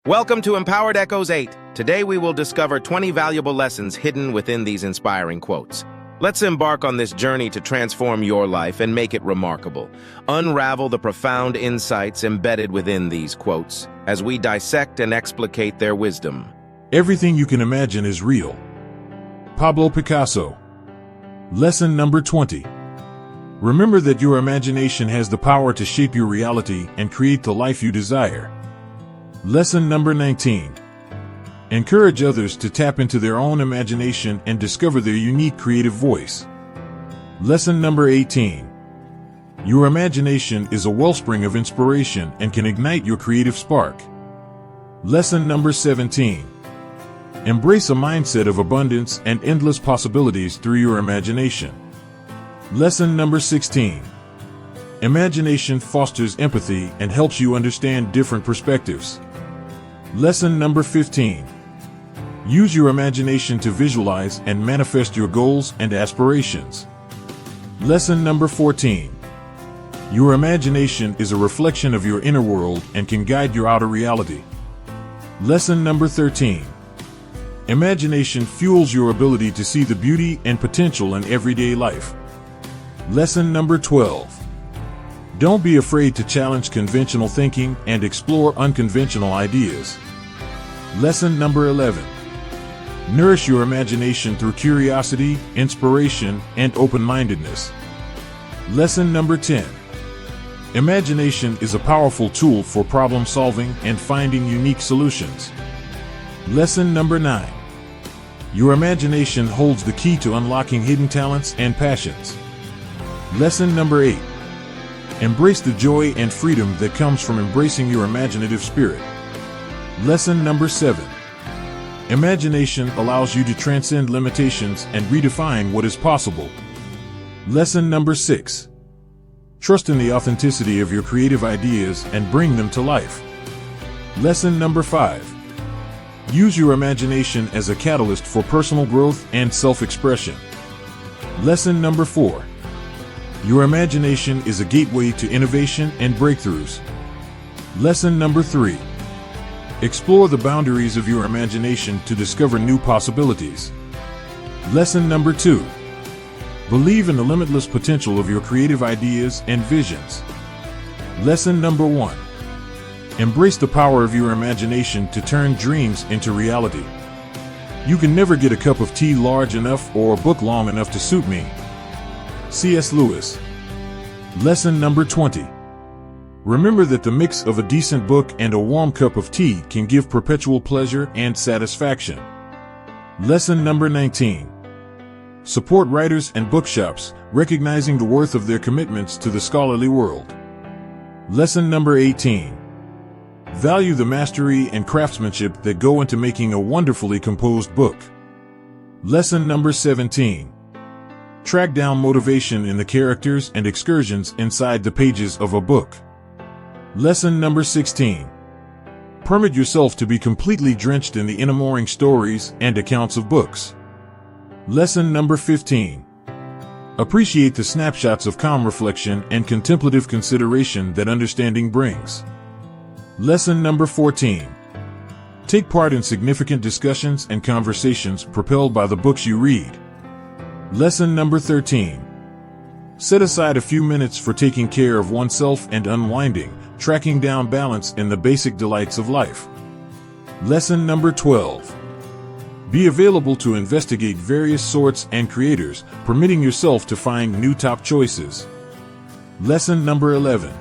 Welcome to Empowered Echoes 8. Today we will discover 20 valuable lessons hidden within these inspiring quotes. Let's embark on this journey to transform your life and make it remarkable. Unravel the profound insights embedded within these quotes as we dissect and explicate their wisdom. Everything you can imagine is real. Pablo Picasso. Lesson number 20. Remember that your imagination has the power to shape your reality and create the life you desire. Lesson number 19. Encourage others to tap into their own imagination and discover their unique creative voice. Lesson number 18. Your imagination is a wellspring of inspiration and can ignite your creative spark. Lesson number 17. Embrace a mindset of abundance and endless possibilities through your imagination. Lesson number 16. Imagination fosters empathy and helps you understand different perspectives. Lesson number 15. Use your imagination to visualize and manifest your goals and aspirations. Lesson number 14. Your imagination is a reflection of your inner world and can guide your outer reality. Lesson number 13. Imagination fuels your ability to see the beauty and potential in everyday life. Lesson number 12. Don't be afraid to challenge conventional thinking and explore unconventional ideas. Lesson number 11. Nourish your imagination through curiosity, inspiration, and open-mindedness. Lesson number 10. Imagination is a powerful tool for problem-solving and finding unique solutions. Lesson number 9. Your imagination holds the key to unlocking hidden talents and passions. Lesson number 8. Embrace the joy and freedom that comes from embracing your imaginative spirit. Lesson number 7. Imagination allows you to transcend limitations and redefine what is possible. Lesson number 6. Trust in the authenticity of your creative ideas and bring them to life. Lesson number 5. Use your imagination as a catalyst for personal growth and self-expression. Lesson number 4. Your imagination is a gateway to innovation and breakthroughs. Lesson number 3. Explore the boundaries of your imagination to discover new possibilities. Lesson number 2. Believe in the limitless potential of your creative ideas and visions. Lesson number 1. Embrace the power of your imagination to turn dreams into reality. You can never get a cup of tea large enough or a book long enough to suit me. C.S. Lewis. Lesson number 20. Remember that the mix of a decent book and a warm cup of tea can give perpetual pleasure and satisfaction. Lesson number 19. Support writers and bookshops, recognizing the worth of their commitments to the scholarly world. Lesson number 18. Value the mastery and craftsmanship that go into making a wonderfully composed book. Lesson number 17. Track down motivation in the characters and excursions inside the pages of a book. Lesson number 16. Permit yourself to be completely drenched in the enamoring stories and accounts of books. Lesson number 15. Appreciate the snapshots of calm reflection and contemplative consideration that understanding brings. Lesson number 14. Take part in significant discussions and conversations propelled by the books you read. Lesson number 13. Set aside a few minutes for taking care of oneself and unwinding, tracking down balance in the basic delights of life. Lesson number 12. Be available to investigate various sorts and creators, permitting yourself to find new top choices. Lesson number 11.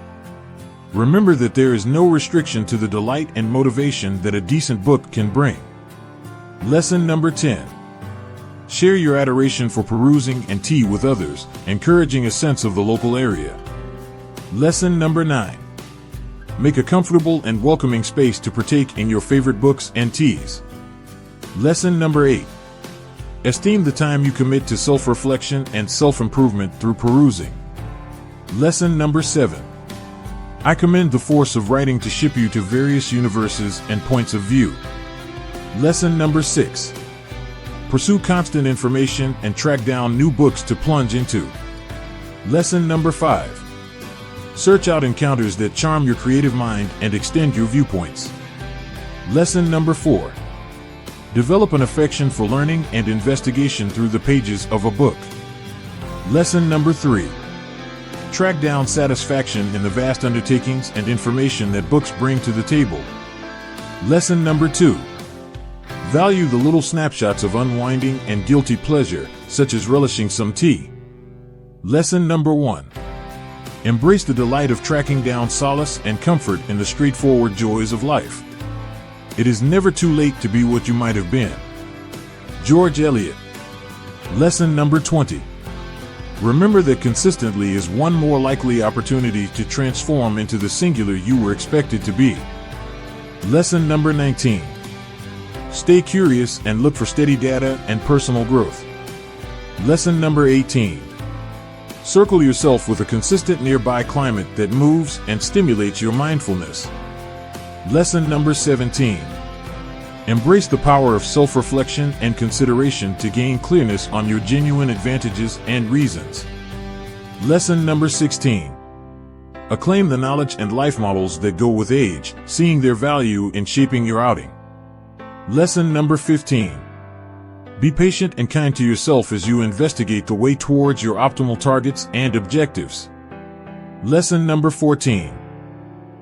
Remember that there is no restriction to the delight and motivation that a decent book can bring. Lesson number 10. Share your adoration for perusing and tea with others, encouraging a sense of the local area. Lesson number 9. Make a comfortable and welcoming space to partake in your favorite books and teas. Lesson number 8. Esteem the time you commit to self-reflection and self-improvement through perusing. Lesson number 7. I commend the force of writing to ship you to various universes and points of view. Lesson number 6. Pursue constant information and track down new books to plunge into. Lesson number 5. Search out encounters that charm your creative mind and extend your viewpoints. Lesson number 4. Develop an affection for learning and investigation through the pages of a book. Lesson number 3. Track down satisfaction in the vast undertakings and information that books bring to the table. Lesson number 2. Value the little snapshots of unwinding and guilty pleasure, such as relishing some tea. Lesson number 1. Embrace the delight of tracking down solace and comfort in the straightforward joys of life. It is never too late to be what you might have been. George Eliot. Lesson number 20. Remember that consistently is one more likely opportunity to transform into the singular you were expected to be. Lesson number 19. Stay curious and look for steady data and personal growth. Lesson number 18. Circle yourself with a consistent nearby climate that moves and stimulates your mindfulness. Lesson number 17. Embrace the power of self-reflection and consideration to gain clearness on your genuine advantages and reasons. Lesson number 16. Acclaim the knowledge and life models that go with age, seeing their value in shaping your outing. Lesson number 15. Be patient and kind to yourself as you investigate the way towards your optimal targets and objectives. Lesson number 14.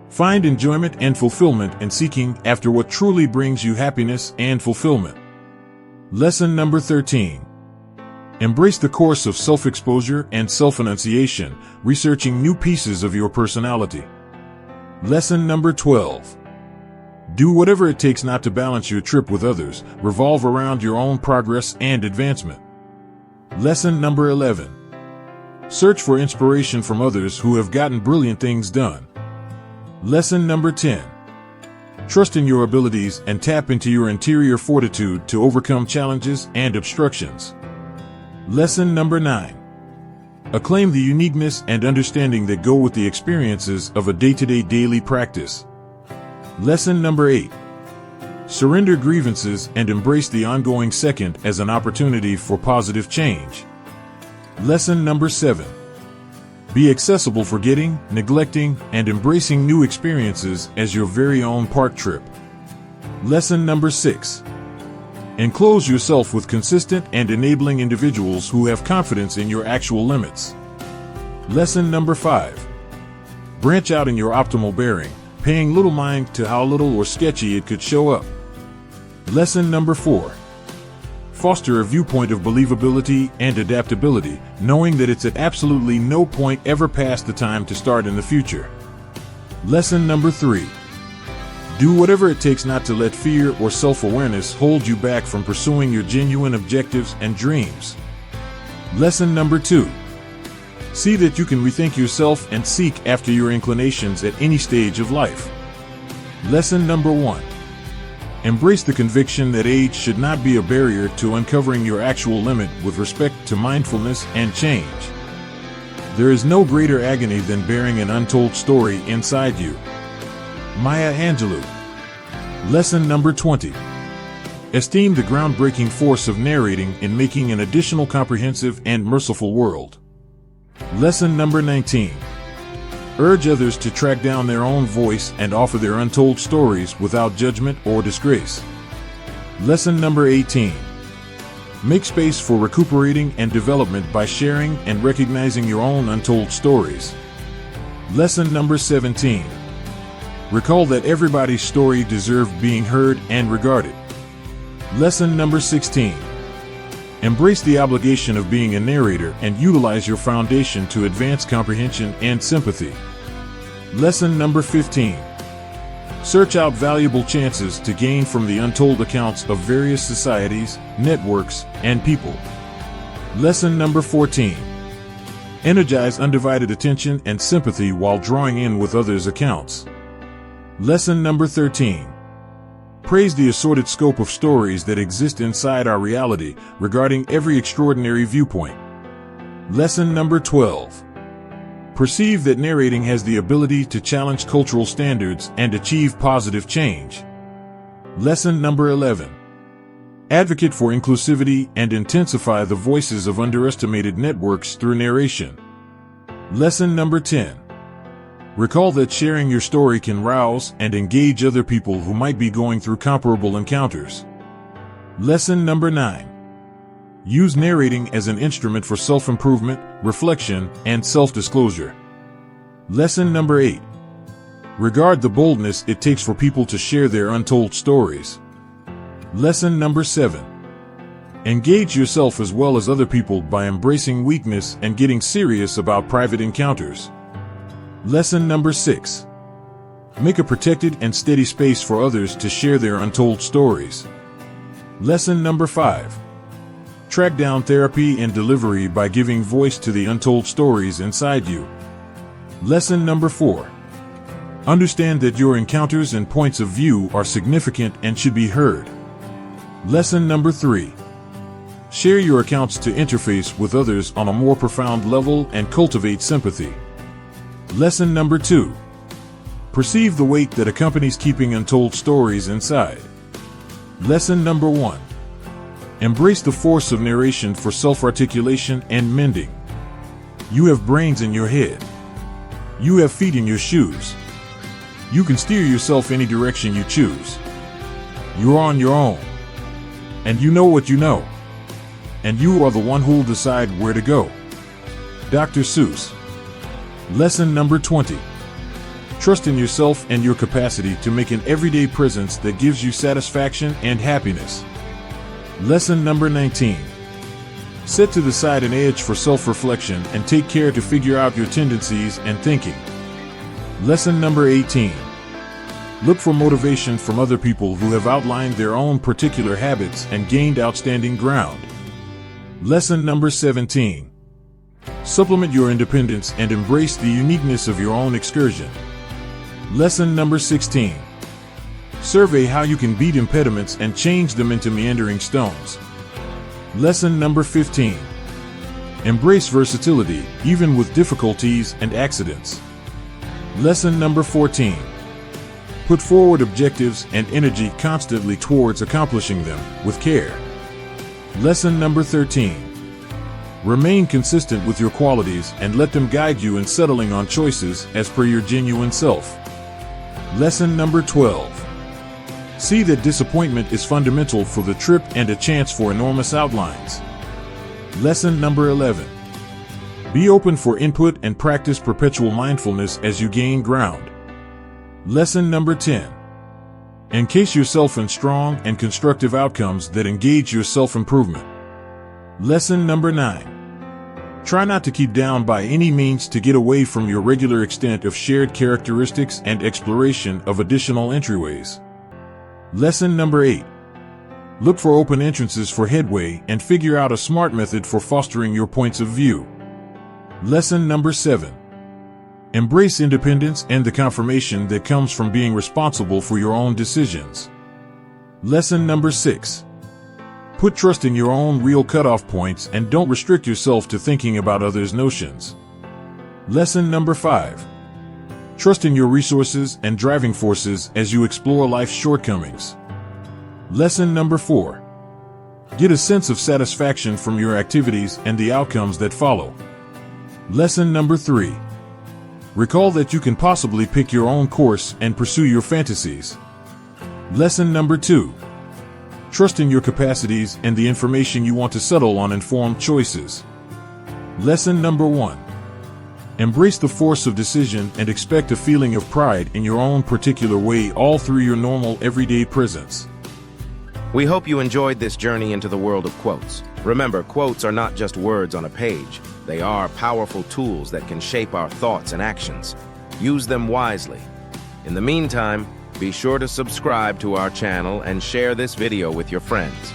Find enjoyment and fulfillment in seeking after what truly brings you happiness and fulfillment. Lesson number 13. Embrace the course of self-exposure and self-enunciation, researching new pieces of your personality. Lesson number 12. Do whatever it takes not to balance your trip with others, revolve around your own progress and advancement. Lesson number 11. Search for inspiration from others who have gotten brilliant things done. Lesson number 10. Trust in your abilities and tap into your interior fortitude to overcome challenges and obstructions. Lesson number 9. Acclaim the uniqueness and understanding that go with the experiences of a day-to-day daily practice. Lesson number 8. Surrender grievances and embrace the ongoing second as an opportunity for positive change. Lesson number 7. Be accessible for getting, neglecting, and embracing new experiences as your very own park trip. Lesson number 6. Enclose yourself with consistent and enabling individuals who have confidence in your actual limits. Lesson number 5. Branch out in your optimal bearing, paying little mind to how little or sketchy it could show up. Lesson number 4. Foster a viewpoint of believability and adaptability, knowing that it's at absolutely no point ever past the time to start in the future. Lesson number 3. Do whatever it takes not to let fear or self-awareness hold you back from pursuing your genuine objectives and dreams. Lesson number 2. See that you can rethink yourself and seek after your inclinations at any stage of life. Lesson number 1. Embrace the conviction that age should not be a barrier to uncovering your actual limit with respect to mindfulness and change. There is no greater agony than bearing an untold story inside you. Maya Angelou. Lesson number 20. Esteem the groundbreaking force of narrating in making an additional comprehensive and merciful world. Lesson number 19. Urge others to track down their own voice and offer their untold stories without judgment or disgrace. Lesson number 18. Make space for recuperating and development by sharing and recognizing your own untold stories. Lesson number 17. Recall that everybody's story deserves being heard and regarded. Lesson number 16. Embrace the obligation of being a narrator and utilize your foundation to advance comprehension and sympathy. Lesson number 15. Search out valuable chances to gain from the untold accounts of various societies, networks, and people. Lesson number 14. Energize undivided attention and sympathy while drawing in with others' accounts. Lesson number 13. Praise the assorted scope of stories that exist inside our reality regarding every extraordinary viewpoint. Lesson number 12. Perceive that narrating has the ability to challenge cultural standards and achieve positive change. Lesson number 11. Advocate for inclusivity and intensify the voices of underestimated networks through narration. Lesson number 10. Recall that sharing your story can rouse and engage other people who might be going through comparable encounters. Lesson number 9. Use narrating as an instrument for self-improvement, reflection, and self-disclosure. Lesson number 8. Regard the boldness it takes for people to share their untold stories. Lesson number 7. Engage yourself as well as other people by embracing weakness and getting serious about private encounters. Lesson number 6. Make a protected and steady space for others to share their untold stories. Lesson number 5. Track down therapy and delivery by giving voice to the untold stories inside you. Lesson number 4. Understand that your encounters and points of view are significant and should be heard. Lesson number 3. Share your accounts to interface with others on a more profound level and cultivate sympathy. Lesson number 2. Perceive the weight that accompanies keeping untold stories inside. Lesson number 1. Embrace the force of narration for self-articulation and mending. You have brains in your head. You have feet in your shoes. You can steer yourself any direction you choose. You're on your own. And you know what you know. And you are the one who'll decide where to go. Dr. Seuss. Lesson number 20. Trust in yourself and your capacity to make an everyday presence that gives you satisfaction and happiness. Lesson number 19. Set to the side an edge for self-reflection and take care to figure out your tendencies and thinking. Lesson number 18. Look for motivation from other people who have outlined their own particular habits and gained outstanding ground. Lesson number 17. Supplement your independence and embrace the uniqueness of your own excursion. Lesson number 16. Survey how you can beat impediments and change them into meandering stones. Lesson number 15. Embrace versatility, even with difficulties and accidents. Lesson number 14. Put forward objectives and energy constantly towards accomplishing them with care. Lesson number 13. Remain consistent with your qualities and let them guide you in settling on choices as per your genuine self. Lesson number 12. See that disappointment is fundamental for the trip and a chance for enormous outlines. Lesson number 11. Be open for input and practice perpetual mindfulness as you gain ground. Lesson number 10. Encase yourself in strong and constructive outcomes that engage your self-improvement. Lesson number 9. Try not to keep down by any means to get away from your regular extent of shared characteristics and exploration of additional entryways. Lesson number 8. Look for open entrances for headway and figure out a smart method for fostering your points of view. Lesson number 7. Embrace independence and the confirmation that comes from being responsible for your own decisions. Lesson number 6. Put trust in your own real cutoff points and don't restrict yourself to thinking about others' notions. Lesson number 5. Trust in your resources and driving forces as you explore life's shortcomings. Lesson number 4. Get a sense of satisfaction from your activities and the outcomes that follow. Lesson number 3. Recall that you can possibly pick your own course and pursue your fantasies. Lesson number 2. Trust in your capacities and the information you want to settle on informed choices. Lesson number 1. Embrace the force of decision and expect a feeling of pride in your own particular way all through your normal everyday presence. We hope you enjoyed this journey into the world of quotes. Remember, quotes are not just words on a page. They are powerful tools that can shape our thoughts and actions. Use them wisely. In the meantime, be sure to subscribe to our channel and share this video with your friends.